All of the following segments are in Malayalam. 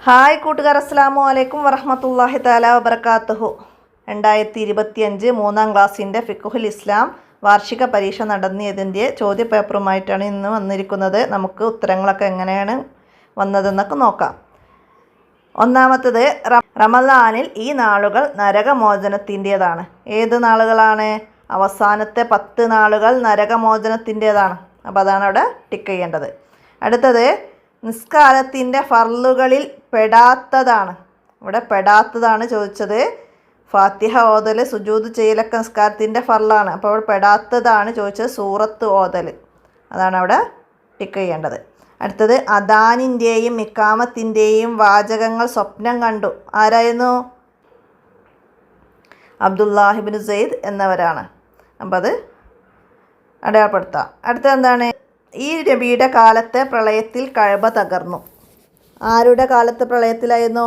ഹായ് കൂട്ടുകാർ, അസ്സലാമു അലൈക്കും വറഹ്മത്തുള്ളാഹി തആല വബറകാതുഹു. 2025 മൂന്നാം ക്ലാസ്സിൻ്റെ ഫിഖ്ഹുൽ ഇസ്ലാം വാർഷിക പരീക്ഷ നടന്നിയതിൻ്റെ ചോദ്യപേപ്പറുമായിട്ടാണ് ഇന്ന് വന്നിരിക്കുന്നത്. നമുക്ക് ഉത്തരങ്ങളൊക്കെ എങ്ങനെയാണ് വന്നതെന്നൊക്കെ നോക്കാം. ഒന്നാമത്തത്, റമദാനിൽ ഈ നാളുകൾ നരകമോചനത്തിൻ്റേതാണ്. ഏത് നാളുകളാണ്? അവസാനത്തെ 10 നാളുകൾ നരകമോചനത്തിൻ്റേതാണ്. അപ്പോൾ അതാണ് അവിടെ ടിക്ക് ചെയ്യേണ്ടത്. അടുത്തത്, നിസ്കാരത്തിൻ്റെ ഫർളുകളിൽ പെടാത്തതാണ്. ഇവിടെ പെടാത്തതാണ് ചോദിച്ചത്. ഫാത്തിഹ ഓതൽ, സുജൂദ് ചെയ്യലൊക്കെ നിസ്കാരത്തിൻ്റെ ഫർളാണ്. അപ്പോൾ അവിടെ പെടാത്തതാണ് ചോദിച്ചത്. സൂറത്ത് ഓതൽ, അതാണ് അവിടെ ടിക്ക് ചെയ്യേണ്ടത്. അടുത്തത്, അദാനിൻ്റെയും ഇഖാമത്തിൻ്റെയും വാചകങ്ങൾ സ്വപ്നം കണ്ടു. ആരായിരുന്നു? അബ്ദുല്ലാഹിബ്നു സെയ്ദ് എന്നവരാണ്. അപ്പോൾ അത് അടയാളപ്പെടുത്താം. അടുത്തത് എന്താണ്? ഈ നബിയുടെ കാലത്തെ പ്രളയത്തിൽ കഅബ തകർന്നു. ആരുടെ കാലത്തെ പ്രളയത്തിലായിരുന്നു?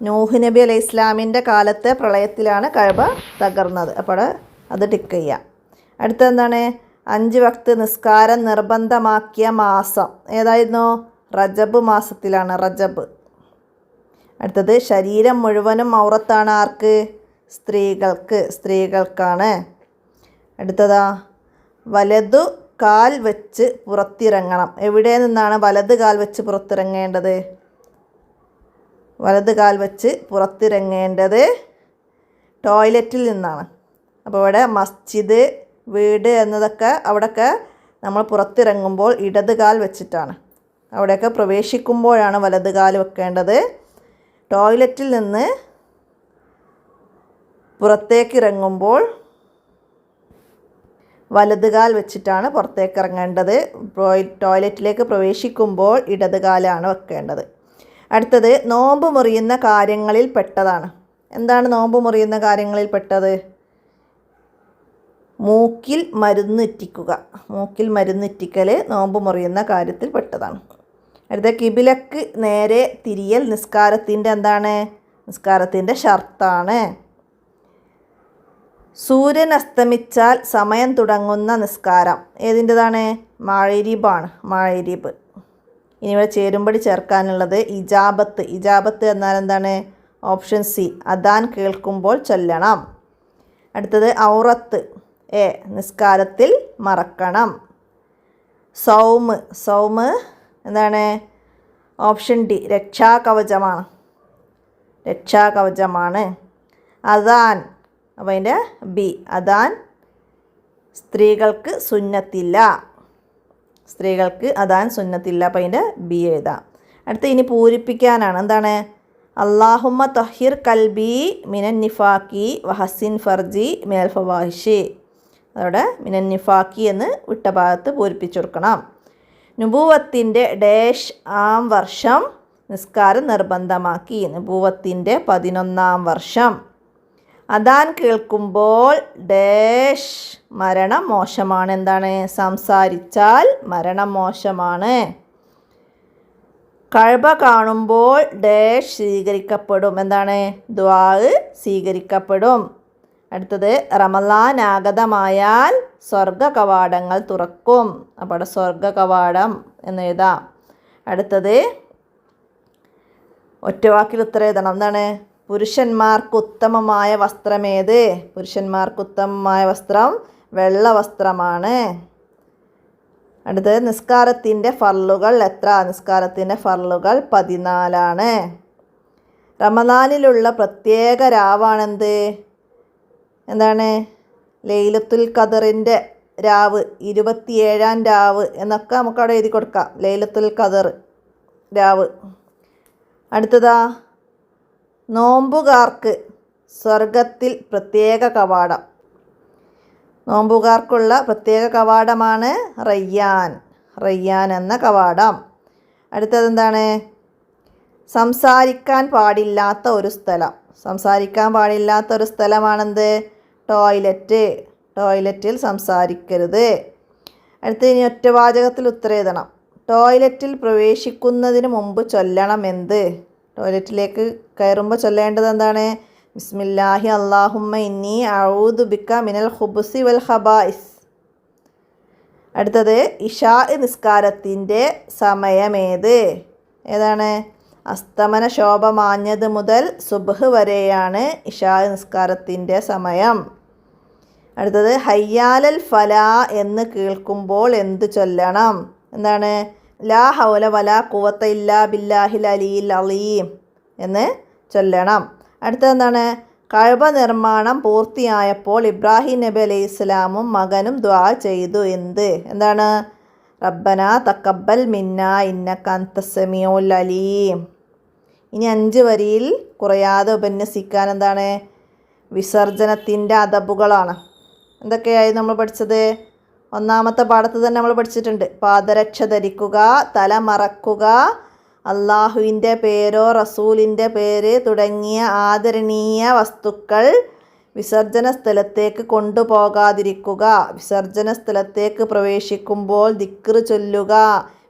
നൂഹ് നബി അലൈഹി ഇസ്ലാമിൻ്റെ കാലത്തെ പ്രളയത്തിലാണ് കഅബ തകർന്നത്. അപ്പോൾ അത് ടിക്ക് ചെയ്യാം. അടുത്തെന്താണ്? 5 വക്ത് നിസ്കാരം നിർബന്ധമാക്കിയ മാസം ഏതായിരുന്നു? റജബ് മാസത്തിലാണ്. റജബ്. അടുത്തത്, ശരീരം മുഴുവനും ഔറത്താണ്. ആർക്ക്? സ്ത്രീകൾക്കാണ്. അടുത്തതാ, വലതു കാൽ വെച്ച് പുറത്തിറങ്ങണം. എവിടെ നിന്നാണ് വലത് കാൽ വെച്ച് പുറത്തിറങ്ങേണ്ടത്? വലത് കാൽ വെച്ച് പുറത്തിറങ്ങേണ്ടത് ടോയ്ലറ്റിൽ നിന്നാണ്. അപ്പോൾ ഇവിടെ മസ്ജിദ്, വീട് എന്നതൊക്കെ അവിടെയൊക്കെ നമ്മൾ പുറത്തിറങ്ങുമ്പോൾ ഇടത് കാൽ വെച്ചിട്ടാണ്. അവിടെയൊക്കെ പ്രവേശിക്കുമ്പോഴാണ് വലത് കാൽ വെക്കേണ്ടത്. ടോയ്ലറ്റിൽ നിന്ന് പുറത്തേക്ക് ഇറങ്ങുമ്പോൾ വലതുകാൽ വെച്ചിട്ടാണ് പുറത്തേക്ക് ഇറങ്ങേണ്ടത്. ടോയ്ലറ്റിലേക്ക് പ്രവേശിക്കുമ്പോൾ ഇടതുകാലാണ് വെക്കേണ്ടത്. അടുത്തത്, നോമ്പ് മുറിയുന്ന കാര്യങ്ങളിൽ പെട്ടതാണ്. എന്താണ് നോമ്പ് മുറിയുന്ന കാര്യങ്ങളിൽ പെട്ടത്? മൂക്കിൽ മരുന്നിറ്റിക്കുക. മൂക്കിൽ മരുന്നിറ്റിക്കൽ നോമ്പ് മുറിയുന്ന കാര്യത്തിൽ പെട്ടതാണ്. അടുത്ത, കിബിലക്ക് നേരെ തിരിയൽ നിസ്കാരത്തിൻ്റെ എന്താണ്? നിസ്കാരത്തിൻ്റെ ഷർത്താണ്. സൂര്യൻ അസ്തമിച്ചാൽ സമയം തുടങ്ങുന്ന നിസ്കാരം ഏതിൻ്റെതാണ്? മഗ്‌രിബാണ്. മഗ്‌രിബ്. ഇനി ഇവിടെ ചേരുമ്പടി ചേർക്കാനുള്ളത് ഇജാബത്ത്. ഇജാബത്ത് എന്നാൽ എന്താണ്? ഓപ്ഷൻ സി, അദാൻ കേൾക്കുമ്പോൾ ചൊല്ലണം. അടുത്തത്, ഔറത്ത് നിസ്കാരത്തിൽ മറക്കണം. സൗമ് എന്താണ്? Option D, രക്ഷാകവചമാണ്. രക്ഷാകവചമാണ്. അദാൻ, അപ്പോൾ അതിൻ്റെ ബി, അദാൻ സ്ത്രീകൾക്ക് സുന്നത്തില്ല. സ്ത്രീകൾക്ക് അദാൻ സുന്നത്തില്ല. അപ്പോൾ അതിൻ്റെ ബി എഴുതാം. അടുത്ത് ഇനി പൂരിപ്പിക്കാനാണ്. എന്താണ്? അല്ലാഹുമ്മ തഹിർ കൽബി മിനൻ നിഫാക്കി വഹസിൻ ഫർജി മിനൽ ഫവാഹിഷി. അതോടെ മിനൻ നിഫാക്കി എന്ന് വിട്ട ഭാഗത്ത് പൂരിപ്പിച്ചു കൊടുക്കണം. നുബൂവത്തിൻ്റെ ഡാഷ് ആം വർഷം നിസ്കാരം നിർബന്ധമാക്കി. നുബൂവത്തിൻ്റെ 11ാം വർഷം. അദാൻ കേൾക്കുമ്പോൾ ഡാഷ് മരണം മോശമാണ്. എന്താണ്? സംസാരിച്ചാൽ മരണം മോശമാണ്. കഅബ കാണുമ്പോൾ ഡാഷ് സ്വീകരിക്കപ്പെടും. എന്താണ്? ദുആ സ്വീകരിക്കപ്പെടും. അടുത്തത്, റമളാൻ ആഗതമായാൽ സ്വർഗ കവാടങ്ങൾ തുറക്കും. അപ്പോൾ സ്വർഗ കവാടം എന്ന് എഴുതാം. അടുത്തത്, ഒറ്റവാക്കിൽ ഉത്തരം എഴുതണം. എന്താണ്? പുരുഷന്മാർക്ക് ഉത്തമമായ വസ്ത്രമേത്? പുരുഷന്മാർക്ക് ഉത്തമമായ വസ്ത്രം വെള്ള വസ്ത്രമാണ്. അടുത്തത്, നിസ്കാരത്തിൻ്റെ ഫർളുകൾ എത്ര? നിസ്കാരത്തിൻ്റെ ഫർളുകൾ 14ആണ്. റമദാനിലുള്ള പ്രത്യേക രാവാണെന്ത്? എന്താണ്? ലൈലത്തുൽ ഖദറിൻ്റെ രാവ്, 27ാം രാവ് എന്നൊക്കെ നമുക്ക് അവിടെ എഴുതി കൊടുക്കാം. ലൈലത്തുൽ ഖദർ രാവ്. അടുത്തതാ, നോമ്പുകാർക്ക് സ്വർഗത്തിൽ പ്രത്യേക കവാടം. നോമ്പുകാർക്കുള്ള പ്രത്യേക കവാടമാണ് റയ്യാൻ എന്ന കവാടം. അടുത്തതെന്താണ്? സംസാരിക്കാൻ പാടില്ലാത്ത ഒരു സ്ഥലം. സംസാരിക്കാൻ പാടില്ലാത്ത ഒരു സ്ഥലമാണെന്ത്? ടോയ്ലറ്റ്. ടോയ്ലറ്റിൽ സംസാരിക്കരുത്. അടുത്ത, ഇനി ഒറ്റവാചകത്തിൽ ഉത്തരം എഴുതണം. ടോയ്ലറ്റിൽ പ്രവേശിക്കുന്നതിന് മുമ്പ് ചൊല്ലണം എന്ത്? ടോയ്ലറ്റിലേക്ക് കയറുമ്പോൾ ചൊല്ലേണ്ടത് എന്താണ്? ബിസ്മില്ലാഹി അല്ലാഹുമ്മ ഇന്നി അഊദു ബിക മിനൽ ഖുബുസി വൽ ഖബായിസ്. അടുത്തത്, ഇശാ നിസ്കാരത്തിൻ്റെ സമയമേത്? ഏതാണ്? അസ്തമന ശോഭ മാഞ്ഞത് മുതൽ സുബ്ഹ് വരെയാണ് ഇശാ നിസ്കാരത്തിൻ്റെ സമയം. അടുത്തത് ഹയ്യാലൽ ഫലാ എന്ന് കേൾക്കുമ്പോൾ എന്ത് ചൊല്ലണം? എന്താണ്? ലാ ഹൗല വലാ ഖുവത ഇല്ലാ ബില്ലാഹിൽ അലിയിൽ അലീം എന്ന് ചൊല്ലണം. അടുത്തത് എന്താണ്? കഅബ നിർമ്മാണം പൂർത്തിയായപ്പോൾ ഇബ്രാഹിം നബി അലൈഹി സ്വലാമും മകനും ദുആ ചെയ്തു എന്താണ്? റബ്ബന തഖബ്ബൽ മിന്നാ ഇന്നക അൻതസ് സമീഉൽ അലീം. ഇനി 5 വരിയിൽ കുറയാതെ ഉപന്യസിക്കാൻ എന്താണ്? വിസർജനത്തിൻ്റെ അദബുകളാണ്. എന്തൊക്കെയായി നമ്മൾ പഠിച്ചത്? ഒന്നാമത്തെ പാഠത്ത് തന്നെ നമ്മൾ പഠിച്ചിട്ടുണ്ട്. പാദരക്ഷ ധരിക്കുക, തല മറക്കുക, അള്ളാഹുവിൻ്റെ പേരോ റസൂലിൻ്റെ പേര് തുടങ്ങിയ ആദരണീയ വസ്തുക്കൾ വിസർജന സ്ഥലത്തേക്ക് കൊണ്ടുപോകാതിരിക്കുക, വിസർജന സ്ഥലത്തേക്ക് പ്രവേശിക്കുമ്പോൾ ദിക്ർ ചൊല്ലുക,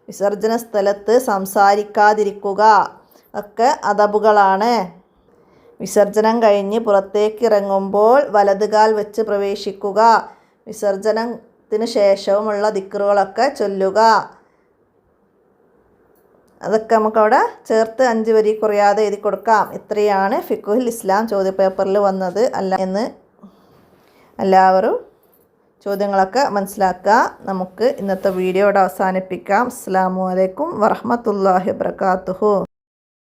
വിസർജന സ്ഥലത്ത് സംസാരിക്കാതിരിക്കുക ഒക്കെ അദബുകളാണ്. വിസർജനം കഴിഞ്ഞ് പുറത്തേക്ക് ഇറങ്ങുമ്പോൾ വലതുകാൽ വെച്ച് പ്രവേശിക്കുക, വിസർജനത്തിന് ശേഷവുമുള്ള ദിക്റുകളൊക്കെ ചൊല്ലുക. അതൊക്കെ നമുക്കവിടെ ചേർത്ത് 5 വരി കുറയാതെ എഴുതി കൊടുക്കാം. ഇത്രയാണ് ഫിഖ്ഹുൽ ഇസ്ലാം ചോദ്യപേപ്പറിൽ വന്നത് എന്ന് എല്ലാവരും ചോദ്യങ്ങളൊക്കെ മനസ്സിലാക്കുക. നമുക്ക് ഇന്നത്തെ വീഡിയോ ഇവിടെ അവസാനിപ്പിക്കാം. അസ്സലാമു അലൈക്കും വറഹ്മത്തുള്ളാഹി വബറകാതുഹു.